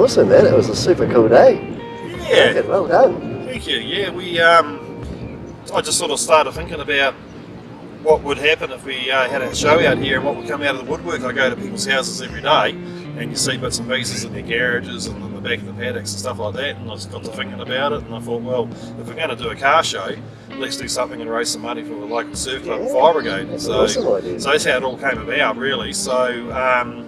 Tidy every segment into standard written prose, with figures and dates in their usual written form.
Awesome, man. It was a super cool day. Yeah. Well done. Thank you. Yeah, I just sort of started thinking about what would happen if we had a show out here and what would come out of the woodwork. I go to people's houses every day and you see bits and pieces in their garages and in the back of the paddocks and stuff like that, and I just got to thinking about it and I thought, well, if we're going to do a car show, let's do something and raise some money for the local surf club and Fire Brigade. That's so, an awesome idea. So that's how it all came about, really. So,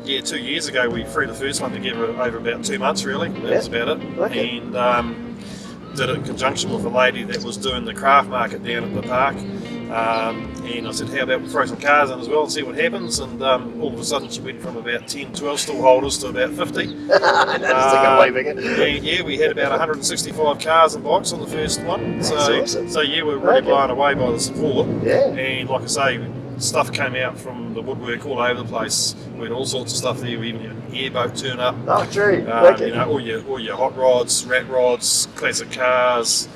yeah, 2 years ago we threw the first one together over about 2 months, really. That was about it. Okay. And did it in conjunction with a lady that was doing the craft market down at the park. And I said, how about we throw some cars in as well and see what happens, and all of a sudden she went from about 10, 12 stall holders to about 50. That's way bigger. And yeah, we had about 165 cars and bikes on the first one. That's awesome. So yeah, we're really blown away by the support. Yeah. And like I say, stuff came out from the woodwork all over the place. We had all sorts of stuff there. We even had an airboat turn up. Oh, true. You know, all your hot rods, rat rods, classic cars.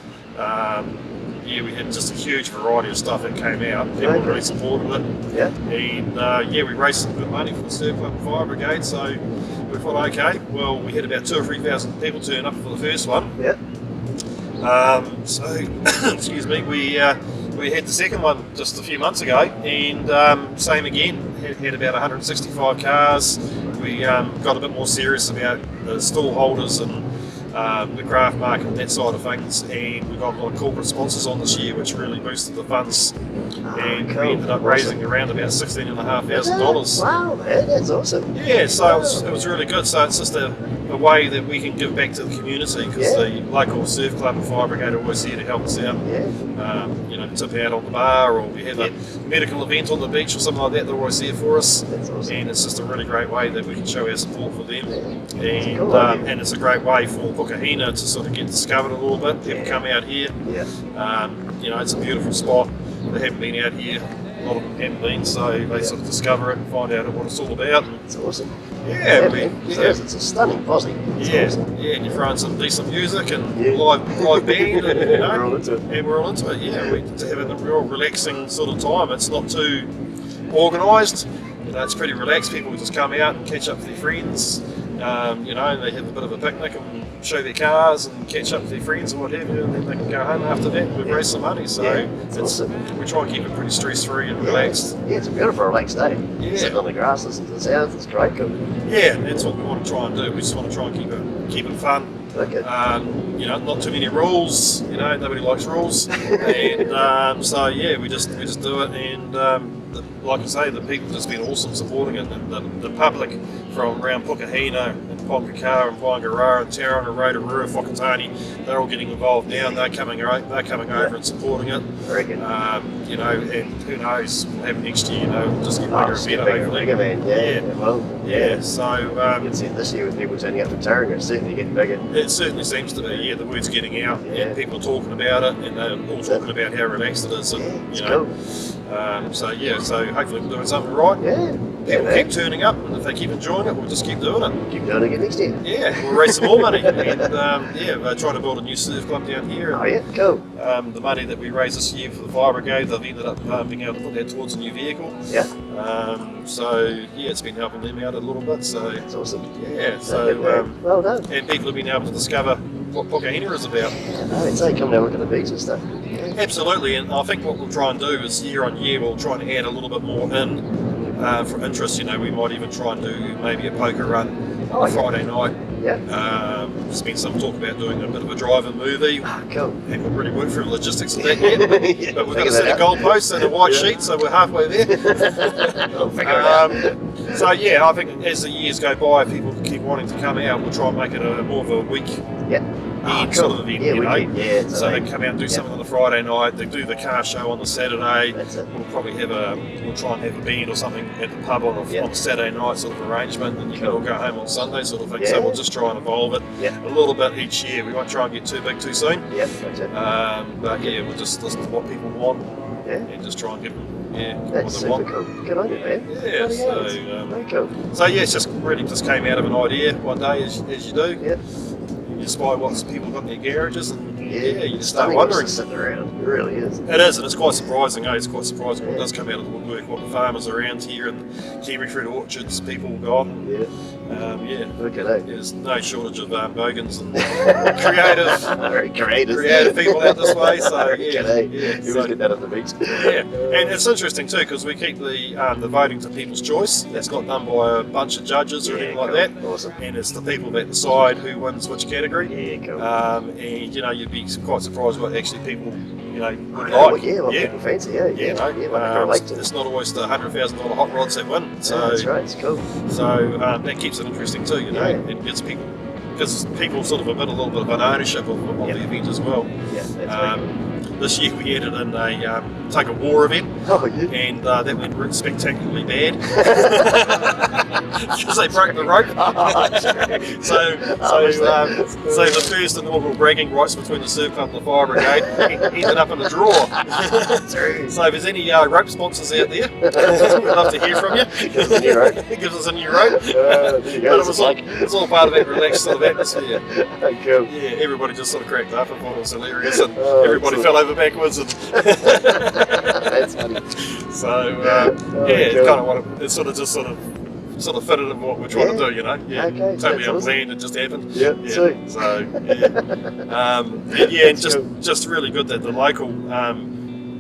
Yeah, we had just a huge variety of stuff that came out. People really supported it. Yeah. And yeah, we raised some good money for the Surf Club and Fire Brigade. So we thought, okay, well, we had about 2,000 or 3,000 people turn up for the first one. Yeah. So excuse me, we we had the second one just a few months ago, and same again. Had about 165 cars. We got a bit more serious about the stall holders and the craft market and that side of things, and we got a lot of corporate sponsors on this year, which really boosted the funds, and cool. we ended up raising around about $16,500. Wow, man, that's awesome. Yeah, so it was really good. So it's just a way that we can give back to the community, because the local surf club and Fire Brigade are always here to help us out. Yeah. You know, tip out on the bar, or we have a medical event on the beach or something like that. They're always here for us. That's awesome. And it's just a really great way that we can show our support for them. Yeah. And, Cool idea. and it's a great way for Pukehina to sort of get discovered a little bit. People come out here. Yeah. You know, it's a beautiful spot. They haven't been out here. A lot of them haven't been, so they sort of discover it and find out what it's all about. It's awesome. Yeah, man. So it's a stunning posse. It's awesome. yeah, and you throw in some decent music and Yeah. live band, and, you know, We're all into it. and we're all into it. Yeah, we have a real relaxing sort of time. It's not too organised. You know, it's pretty relaxed. People just come out and catch up with their friends. You know, they have a bit of a picnic and show their cars and catch up with their friends and what have you, and then they can go home after that. We've raised some money, so it's awesome. we try and keep it pretty stress-free and relaxed. Yeah, it's a beautiful relaxed day. Yeah. Sitting on the grass, listening to the sounds, it's great. Cool. Yeah, that's what we want to try and do. We just want to try and keep it fun. Okay. You know, not too many rules. You know, nobody likes rules, and so yeah, we just do it. And like I say, the people have just been awesome supporting it, and the public from around Pukehina and Ponkakar and Waingaroa and Tauranga, Rotorua, Whakatane, they're all getting involved now, and they're coming over and supporting it. Very good. You know, and who knows, we'll have next year. You know, we'll just get bigger and better. Hopefully. Bigger, man. Yeah. Well. Yeah. So You can see it this year with people turning up to Tauranga, it's certainly getting bigger. it certainly seems to be. Yeah, the word's getting out, Yeah. and people are talking about it, and they're all talking about how relaxed it is, and It's you know. cool. So hopefully we're doing something right. Yeah. People man. keep turning up, and if they keep enjoying it, we'll just keep doing it. Keep doing it again next year. Yeah, we'll raise some more money, and we're trying to build a new surf club down here. Oh yeah, cool. The money that we raised this year for the Fire Brigade, they've ended up being able to put that towards a new vehicle. Yeah. It's been helping them out a little bit. So That's awesome. yeah, Well done. and people have been able to discover what Pukehina is about. No, it's like coming down and look at the beach and stuff. Yeah. Absolutely, and I think what we'll try and do is year on year we'll try and add a little bit more in for interest. You know, we might even try and do maybe a poker run on a Friday night. Yeah. There's been some talk about doing a bit of a drive-in movie. Ah, cool. Haven't really worked through the logistics of that yet, Yeah, but we've got figure a set that of out. goalposts and a white sheet, so we're halfway there. We'll figure it out. So yeah, I think as the years go by, people keep wanting to come out. We'll try and make it more of a week Yeah. end sort of event, Yeah, you know. weekend, yeah, So they come out and do something on the Friday night. They do the car show on the Saturday. That's it. We'll probably we'll try and have a band or something at the pub on Yeah. the Saturday night sort of arrangement, and you can all go home on Sunday sort of thing. Yeah. So we'll just try and evolve it Yeah. a little bit each year. We won't try and get too big too soon. Yeah, that's it. But yeah, we'll just listen to what people want Yeah. and just try and give them what That's they super want. cool. Good on you, man. Yeah, Bloody so, hell, it's very cool. So yeah, it's just really just came out of an idea one day, as you do. Yeah. You spy what people got in their garages, and Yeah, you just start stunning wondering. just sitting around. It really is. It is, and it's quite surprising. It's quite surprising what does come out of the woodwork. What the farmers around here and kiwi fruit orchards, people got. Yeah. Yeah, Look at that. there's no shortage of bogans and creative Very creative. people out this way. So yeah, G'day. yeah. You So, always get that at the beach. yeah, and it's interesting too because we keep the voting to people's choice. It's not done by a bunch of judges or anything like that. Awesome. And it's the people that decide who wins which category. Yeah, cool. And you know, you'd be quite surprised what actually people, you know, would Well, like. yeah, what people fancy, yeah. Yeah, no, yeah, what they relate to. it's not always the $100,000 hot rods that win. So, Yeah, that's right, it's cool. so that keeps it interesting too. You know, Yeah. it gets people because people sort of admit a little bit of an ownership of Yeah. the event as well. Yeah, that's right. This year we added in a tug of war event. Oh, yeah. And that went spectacularly bad because they broke the rope. So the first inaugural bragging rights between the surf club and the Fire Brigade ended up in a draw. So if there's any rope sponsors out there, we'd love to hear from you. Gives us a new rope. Gives us a new rope. There you go. But it's all part of that relaxed sort of atmosphere. Cool. Yeah, everybody just sort of cracked up and thought it was hilarious, and Oh, everybody excellent. fell over backwards. And That's funny. so Oh, it's cool. kind of what it's sort of fitted in what we're trying to do, you know. Yeah, Okay, totally that's awesome. unplanned. It just happened. Yeah, sweet. So yeah, and just really good that the local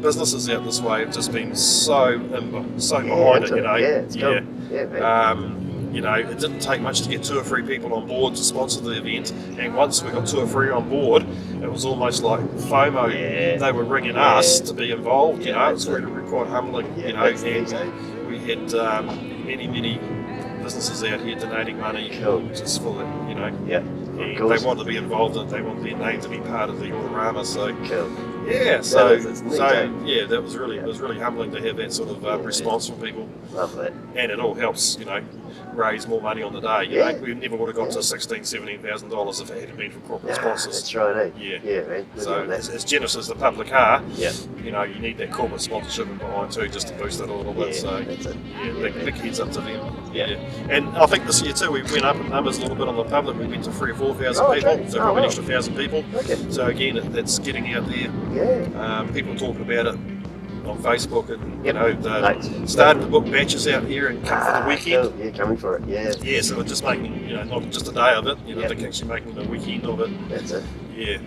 businesses out this way have just been so behind it, you know. Yeah, it's cool. Yeah, man. You know, it didn't take much to get 2 or 3 people on board to sponsor the event, and once we got 2 or 3 on board, it was almost like FOMO. Yeah. They were ringing us to be involved, you know. It's that's really quite humbling, Yeah, you know. that's the thing, And we had many businesses out here donating money Cool. just for the, you know. Yeah. And Cool. they want to be involved in it. They want their name to be part of the Autorama. So Cool. yeah, so that's neat, eh? yeah, that was really it was really humbling to have that sort of response from people, Love that. and it all helps, you know, raise more money on the day. You know, we never would have got to $16,000-$17,000 if it hadn't been for corporate sponsors. That's right, eh? Yeah. Yeah, man. So as generous as the public are, Yeah. you know, you need that corporate sponsorship behind too, just to boost it a little bit. Yeah, So that's it. yeah, big heads up to them. Yeah. And I think this year too, we went up in numbers a little bit on the public. We went to 3,000 or 4,000 Oh, people, okay. so Oh, probably wow. an extra 1,000 people. Okay. So again, that's getting out there. Yeah. People talking about it on Facebook, and you Yep. know, starting to book batches out here and come for the weekend. Cool. Yeah, coming for it. Yeah. Yeah, so we're just making, you know, not just a day of it, you know, Yep. they're actually making the weekend of it. That's it. Yeah,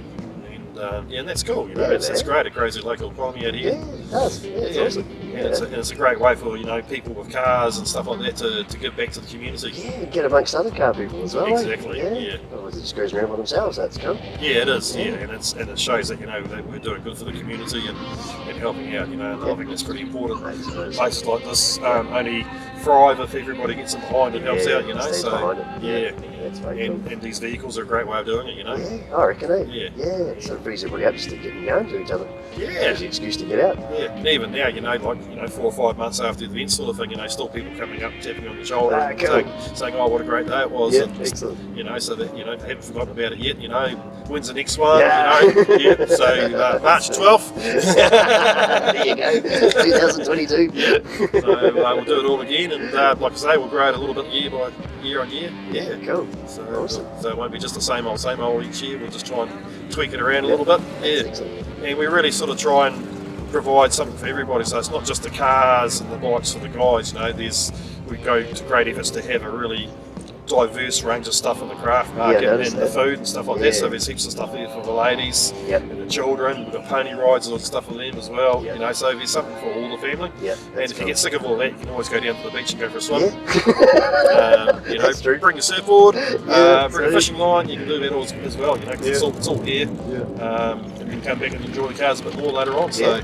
and that's cool. You know, Yeah, it's man. great. It grows the local economy out Yeah, here. it does. Yeah, it's Yeah. awesome. And it's a great way for, you know, people with cars and stuff like that to give back to the community. Yeah, get amongst other car people as well. Exactly, Eh? yeah. Otherwise, it just goes around by themselves. That's cool. Yeah, it is. Yeah, and it shows that, you know, that we're doing good for the community and helping out. You know, and I think that's pretty important. Places like this only thrive if everybody gets in behind and helps out. You know, stands so behind it. yeah. That's very cool. And these vehicles are a great way of doing it. You know. Yeah, I reckon, eh? Yeah. Yeah, it sort of frees everybody up just to get going to each other. Yeah. Gives you an excuse to get out. Yeah, and even now, you know, like, you know, 4 or 5 months after the event sort of thing, you know, still people coming up, tapping on the shoulder and cool. saying, oh, what a great day it was. Yeah, and, excellent. you know, so that, you know, they haven't forgotten about it yet, you know, when's the next one, Yeah. you know, yeah, so March 12th. There you go, 2022. So we'll do it all again, and like I say, we'll grow it a little bit year on year. Yeah, cool. So, Awesome. so it won't be just the same old each year. We'll just try and tweak it around a little bit. Yeah, Excellent. and we really sort of try and provide something for everybody. So it's not just the cars and the bikes for the guys. You know, we go to great efforts to have a really diverse range of stuff in the craft market and noticed the that. food and stuff like Yeah. that. So there's heaps of stuff there for the ladies Yep. and the children. We've got pony rides and stuff for them as well. Yep. You know, so there's something for all the family. Yeah, And that's if cool. you get sick of all that, you can always go down to the beach and go for a swim. Yeah. You know, That's true. bring a surfboard, Yeah, bring a see. fishing line. You can do that all as well. You know, 'cause Yeah. it's all here. And you can come back and enjoy the cars a bit more later on. So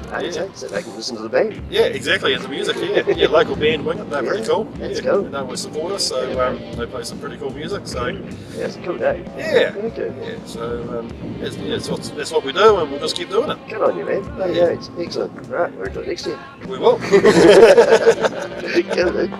So they can listen to the band. yeah, exactly. And the music, yeah, local band Wing It, they're pretty Yeah, cool. that's yeah, cool. They always support us, so they play some pretty cool music. So Yeah, it's a cool day. yeah, Okay. yeah. So that's what we do, and we'll just keep doing it. Good on you, man. Oh, yeah, it's excellent. Right, we're into it next year. We will. Good, dude.